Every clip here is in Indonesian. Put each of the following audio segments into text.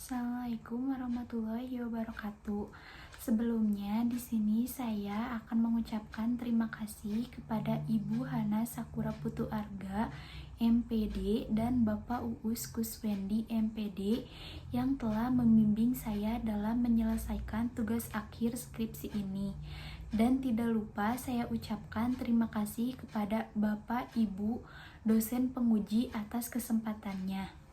Assalamualaikum warahmatullahi wabarakatuh. Sebelumnya, di sini saya akan mengucapkan terima kasih kepada Ibu Hana Sakura Putu Arga, MPD, dan Bapak Uus Kuswendi, MPD, yang telah membimbing saya dalam menyelesaikan tugas akhir skripsi ini. Dan tidak lupa saya ucapkan terima kasih kepada Bapak Ibu dosen penguji atas kesempatannya.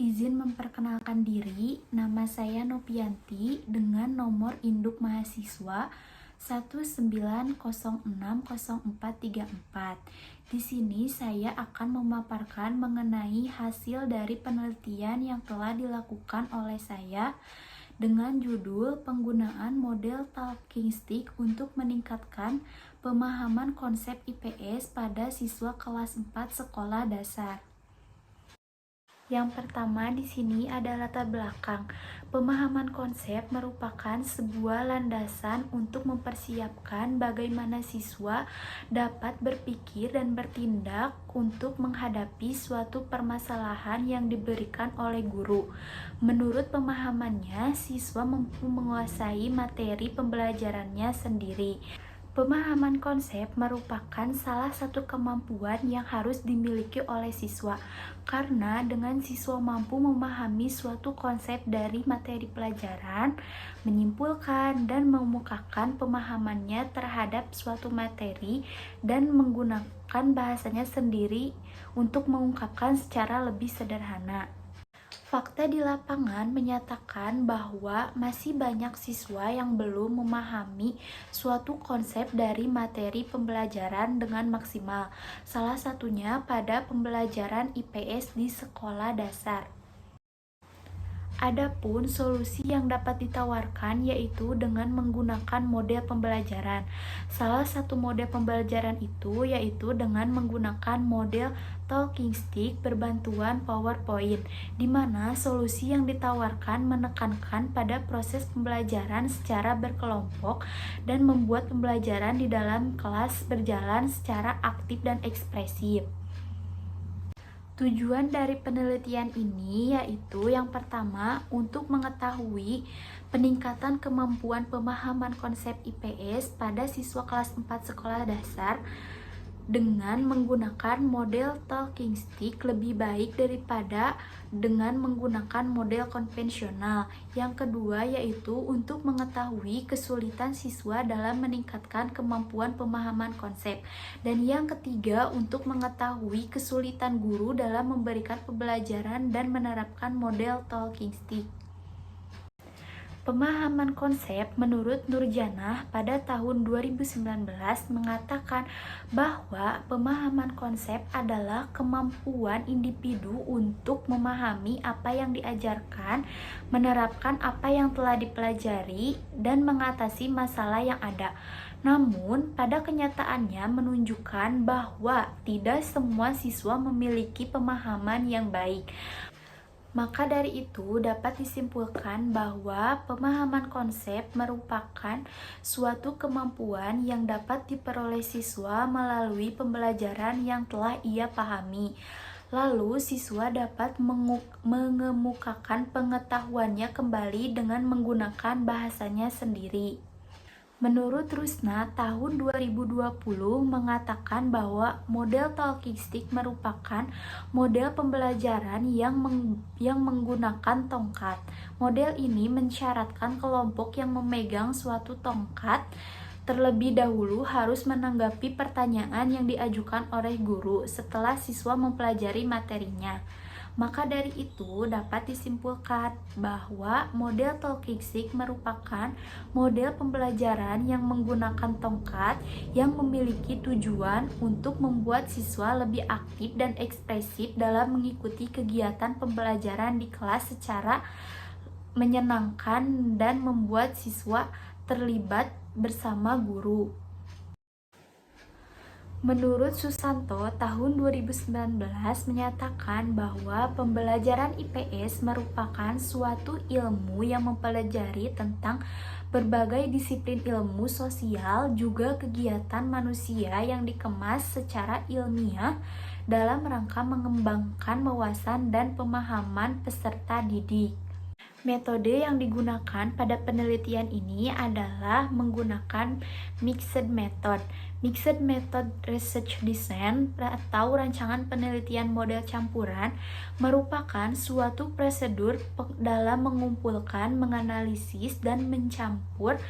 Izin memperkenalkan diri, nama saya Nopianti dengan nomor induk mahasiswa 190600434. Di sini saya akan memaparkan mengenai hasil dari penelitian yang telah dilakukan oleh saya dengan judul penggunaan model talking stick untuk meningkatkan pemahaman konsep IPS pada siswa kelas 4 sekolah dasar. Yang pertama di sini ada latar belakang. Pemahaman konsep merupakan sebuah landasan untuk mempersiapkan bagaimana siswa dapat berpikir dan bertindak untuk menghadapi suatu permasalahan yang diberikan oleh guru. Menurut pemahamannya, siswa mampu menguasai materi pembelajarannya sendiri. Pemahaman konsep merupakan salah satu kemampuan yang harus dimiliki oleh siswa, karena dengan siswa mampu memahami suatu konsep dari materi pelajaran, menyimpulkan dan memukakan pemahamannya terhadap suatu materi, dan menggunakan bahasanya sendiri untuk mengungkapkan secara lebih sederhana. Fakta di lapangan menyatakan bahwa masih banyak siswa yang belum memahami suatu konsep dari materi pembelajaran dengan maksimal, salah satunya pada pembelajaran IPS di sekolah dasar. Adapun solusi yang dapat ditawarkan yaitu dengan menggunakan model pembelajaran. Salah satu model pembelajaran itu yaitu dengan menggunakan model talking stick berbantuan PowerPoint, di mana solusi yang ditawarkan menekankan pada proses pembelajaran secara berkelompok dan membuat pembelajaran di dalam kelas berjalan secara aktif dan ekspresif. Tujuan dari penelitian ini yaitu yang pertama untuk mengetahui peningkatan kemampuan pemahaman konsep IPS pada siswa kelas 4 sekolah dasar dengan menggunakan model talking stick lebih baik daripada dengan menggunakan model konvensional. Yang kedua yaitu untuk mengetahui kesulitan siswa dalam meningkatkan kemampuan pemahaman konsep. Dan yang ketiga untuk mengetahui kesulitan guru dalam memberikan pembelajaran dan menerapkan model talking stick. Pemahaman konsep menurut Nurjanah pada tahun 2019 mengatakan bahwa pemahaman konsep adalah kemampuan individu untuk memahami apa yang diajarkan, menerapkan apa yang telah dipelajari, dan mengatasi masalah yang ada. Namun, pada kenyataannya menunjukkan bahwa tidak semua siswa memiliki pemahaman yang baik. Maka dari itu dapat disimpulkan bahwa pemahaman konsep merupakan suatu kemampuan yang dapat diperoleh siswa melalui pembelajaran yang telah ia pahami. Lalu siswa dapat mengemukakan pengetahuannya kembali dengan menggunakan bahasanya sendiri. Menurut Rusna, tahun 2020 mengatakan bahwa model talking stick merupakan model pembelajaran yang menggunakan tongkat. Model ini mensyaratkan kelompok yang memegang suatu tongkat terlebih dahulu harus menanggapi pertanyaan yang diajukan oleh guru setelah siswa mempelajari materinya. Maka dari itu dapat disimpulkan bahwa model talking stick merupakan model pembelajaran yang menggunakan tongkat yang memiliki tujuan untuk membuat siswa lebih aktif dan ekspresif dalam mengikuti kegiatan pembelajaran di kelas secara menyenangkan dan membuat siswa terlibat bersama guru. Menurut Susanto, tahun 2019 menyatakan bahwa pembelajaran IPS merupakan suatu ilmu yang mempelajari tentang berbagai disiplin ilmu sosial, juga kegiatan manusia yang dikemas secara ilmiah dalam rangka mengembangkan wawasan dan pemahaman peserta didik. Metode yang digunakan pada penelitian ini adalah menggunakan mixed method. Mixed method research design atau rancangan penelitian model campuran merupakan suatu prosedur dalam mengumpulkan, menganalisis, dan mencampur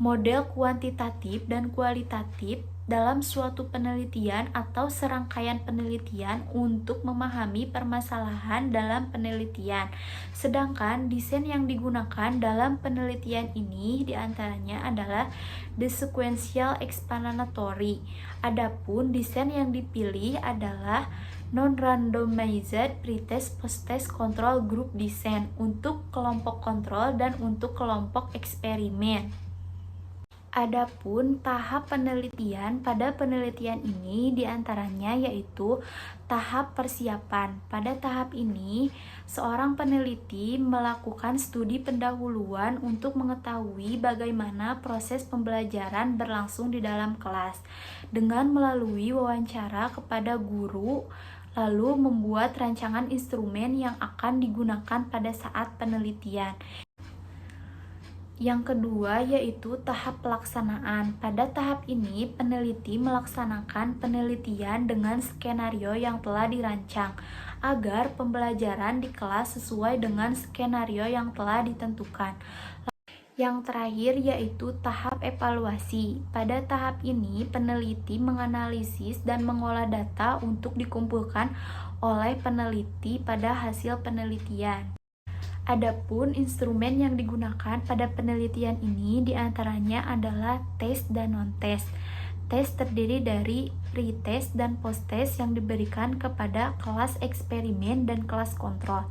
model kuantitatif dan kualitatif dalam suatu penelitian atau serangkaian penelitian untuk memahami permasalahan dalam penelitian. Sedangkan desain yang digunakan dalam penelitian ini diantaranya adalah the sequential explanatory. Adapun desain yang dipilih adalah non-randomized pretest post-test control group design untuk kelompok kontrol dan untuk kelompok eksperimen. Adapun tahap penelitian pada penelitian ini diantaranya yaitu tahap persiapan. Pada tahap ini, seorang peneliti melakukan studi pendahuluan untuk mengetahui bagaimana proses pembelajaran berlangsung di dalam kelas dengan melalui wawancara kepada guru, lalu membuat rancangan instrumen yang akan digunakan pada saat penelitian. Yang kedua yaitu tahap pelaksanaan. Pada tahap ini, peneliti melaksanakan penelitian dengan skenario yang telah dirancang agar pembelajaran di kelas sesuai dengan skenario yang telah ditentukan. Yang terakhir yaitu tahap evaluasi. Pada tahap ini, peneliti menganalisis dan mengolah data untuk dikumpulkan oleh peneliti pada hasil penelitian. Adapun instrumen yang digunakan pada penelitian ini diantaranya adalah tes dan non-tes. Tes terdiri dari pre-test dan post-test yang diberikan kepada kelas eksperimen dan kelas kontrol.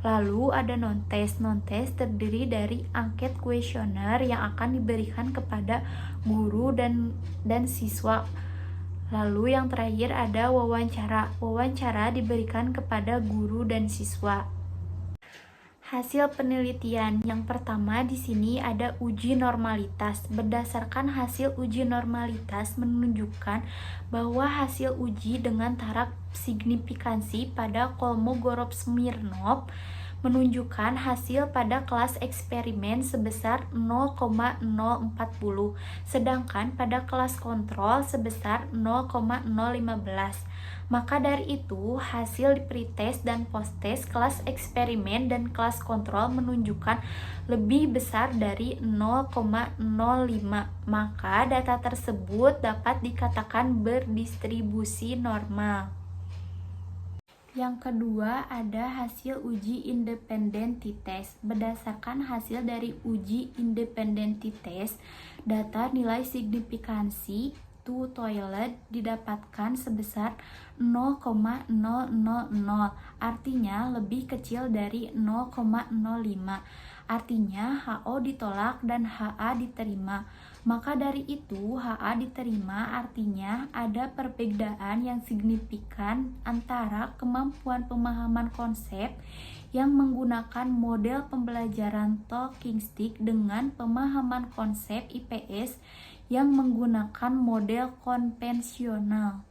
Lalu ada non-tes. Non-tes terdiri dari angket kuesioner yang akan diberikan kepada guru dan siswa. Lalu yang terakhir ada wawancara. Wawancara diberikan kepada guru dan siswa. Hasil penelitian yang pertama di sini ada uji normalitas. Berdasarkan hasil uji normalitas menunjukkan bahwa hasil uji dengan taraf signifikansi pada Kolmogorov-Smirnov menunjukkan hasil pada kelas eksperimen sebesar 0,040, sedangkan pada kelas kontrol sebesar 0,015. Maka dari itu, hasil pretest dan post-test kelas eksperimen dan kelas kontrol menunjukkan lebih besar dari 0,05. Maka data tersebut dapat dikatakan berdistribusi normal. Yang kedua ada hasil uji independent t-test. Berdasarkan hasil dari uji independent t-test, data nilai signifikansi to toilet didapatkan sebesar 0,000, artinya lebih kecil dari 0,05. Artinya HO ditolak dan HA diterima. Maka dari itu HA diterima artinya ada perbedaan yang signifikan antara kemampuan pemahaman konsep yang menggunakan model pembelajaran talking stick dengan pemahaman konsep IPS yang menggunakan model konvensional.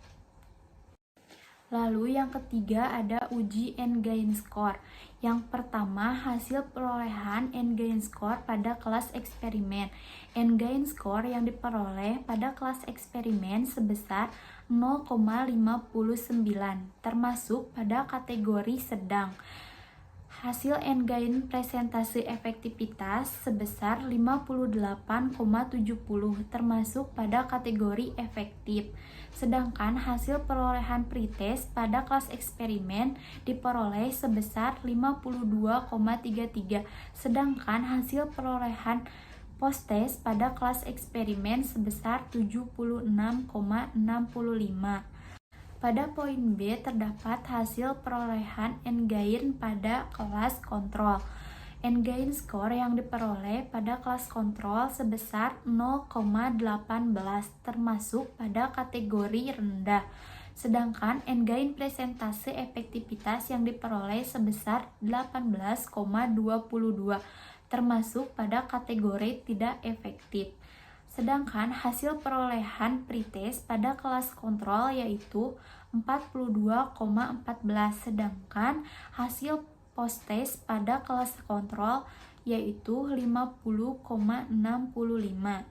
Lalu yang ketiga ada uji N-gain score. Yang pertama, hasil perolehan N-gain score pada kelas eksperimen. N-gain score yang diperoleh pada kelas eksperimen sebesar 0,59, termasuk pada kategori sedang. Hasil N-gain presentasi efektivitas sebesar 58,70, termasuk pada kategori efektif. Sedangkan hasil perolehan pretest pada kelas eksperimen diperoleh sebesar 52,33, sedangkan hasil perolehan post-test pada kelas eksperimen sebesar 76,65. Pada poin B terdapat hasil perolehan N-gain pada kelas kontrol. N-gain score yang diperoleh pada kelas kontrol sebesar 0,18, termasuk pada kategori rendah. Sedangkan N-gain presentase efektivitas yang diperoleh sebesar 18,22, termasuk pada kategori tidak efektif. Sedangkan hasil perolehan pretest pada kelas kontrol yaitu 42,14, sedangkan hasil post-test pada kelas kontrol yaitu 50,65.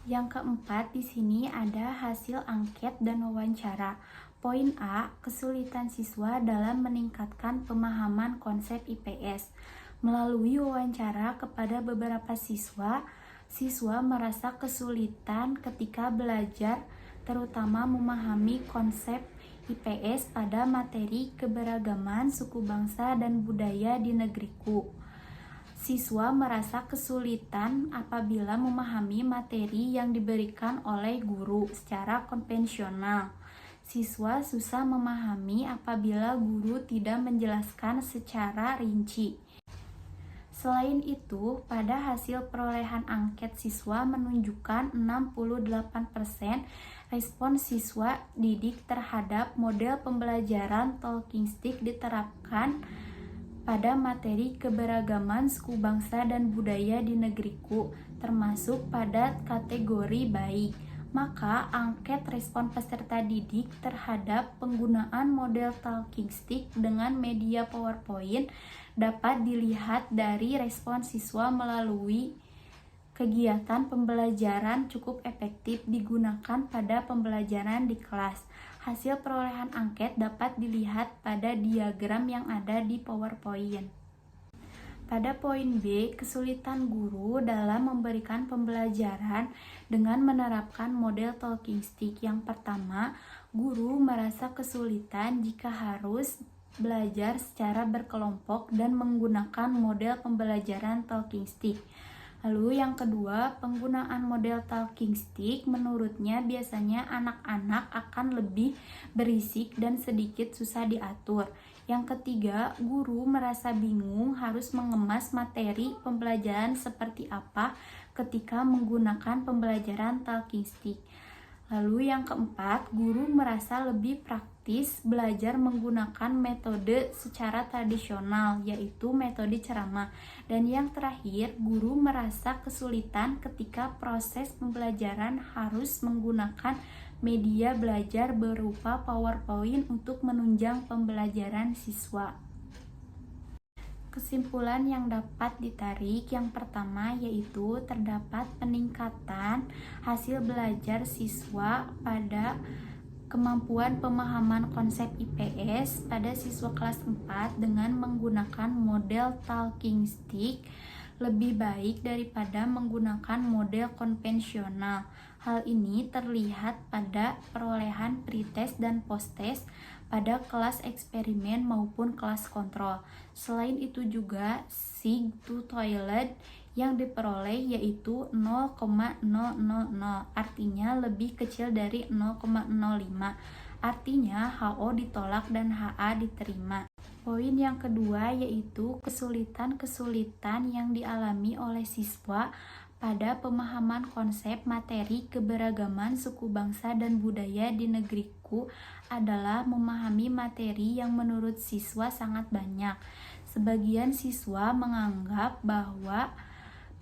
Yang keempat, di sini ada hasil angket dan wawancara. Poin A, kesulitan siswa dalam meningkatkan pemahaman konsep IPS. Melalui wawancara kepada beberapa siswa, siswa merasa kesulitan ketika belajar, terutama memahami konsep IPS pada materi keberagaman suku bangsa dan budaya di negeriku. Siswa merasa kesulitan apabila memahami materi yang diberikan oleh guru secara konvensional. Siswa susah memahami apabila guru tidak menjelaskan secara rinci. Selain itu, pada hasil perolehan angket siswa menunjukkan 68% respon siswa didik terhadap model pembelajaran talking stick diterapkan pada materi keberagaman suku bangsa dan budaya di negeriku, termasuk pada kategori baik. Maka angket respon peserta didik terhadap penggunaan model talking stick dengan media PowerPoint dapat dilihat dari respon siswa melalui kegiatan pembelajaran cukup efektif digunakan pada pembelajaran di kelas. Hasil perolehan angket dapat dilihat pada diagram yang ada di PowerPoint. Pada poin B, kesulitan guru dalam memberikan pembelajaran dengan menerapkan model talking stick. Yang pertama, guru merasa kesulitan jika harus belajar secara berkelompok dan menggunakan model pembelajaran talking stick. Lalu yang kedua, penggunaan model talking stick menurutnya biasanya anak-anak akan lebih berisik dan sedikit susah diatur. Yang ketiga, guru merasa bingung harus mengemas materi pembelajaran seperti apa ketika menggunakan pembelajaran talking stick. Lalu yang keempat, guru merasa lebih praktis belajar menggunakan metode secara tradisional, yaitu metode ceramah. Dan yang terakhir, guru merasa kesulitan ketika proses pembelajaran harus menggunakan media belajar berupa PowerPoint untuk menunjang pembelajaran siswa. Kesimpulan yang dapat ditarik yang pertama yaitu terdapat peningkatan hasil belajar siswa pada kemampuan pemahaman konsep IPS pada siswa kelas 4 dengan menggunakan model talking stick lebih baik daripada menggunakan model konvensional. Hal ini terlihat pada perolehan pretest dan posttest pada kelas eksperimen maupun kelas kontrol. Selain itu juga sig to toilet yang diperoleh yaitu 0,000, artinya lebih kecil dari 0,05. Artinya HO ditolak dan HA diterima. Poin yang kedua yaitu kesulitan-kesulitan yang dialami oleh siswa pada pemahaman konsep materi keberagaman suku bangsa dan budaya di negeriku adalah memahami materi yang menurut siswa sangat banyak. Sebagian siswa menganggap bahwa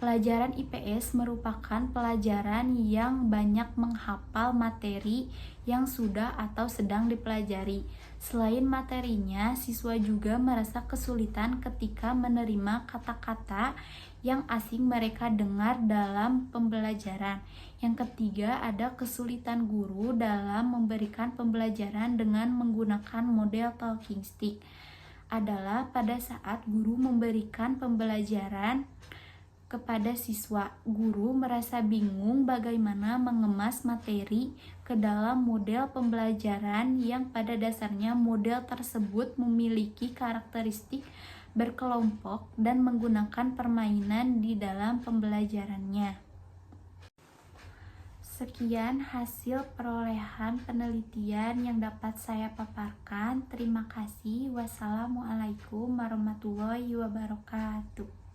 pelajaran IPS merupakan pelajaran yang banyak menghafal materi yang sudah atau sedang dipelajari. Selain materinya, siswa juga merasa kesulitan ketika menerima kata-kata yang asing mereka dengar dalam pembelajaran. Yang ketiga, ada kesulitan guru dalam memberikan pembelajaran dengan menggunakan model talking stick. Adalah pada saat guru memberikan pembelajaran kepada siswa, guru merasa bingung bagaimana mengemas materi ke dalam model pembelajaran yang pada dasarnya model tersebut memiliki karakteristik berkelompok dan menggunakan permainan di dalam pembelajarannya. Sekian hasil perolehan penelitian yang dapat saya paparkan. Terima kasih. Wassalamualaikum warahmatullahi wabarakatuh.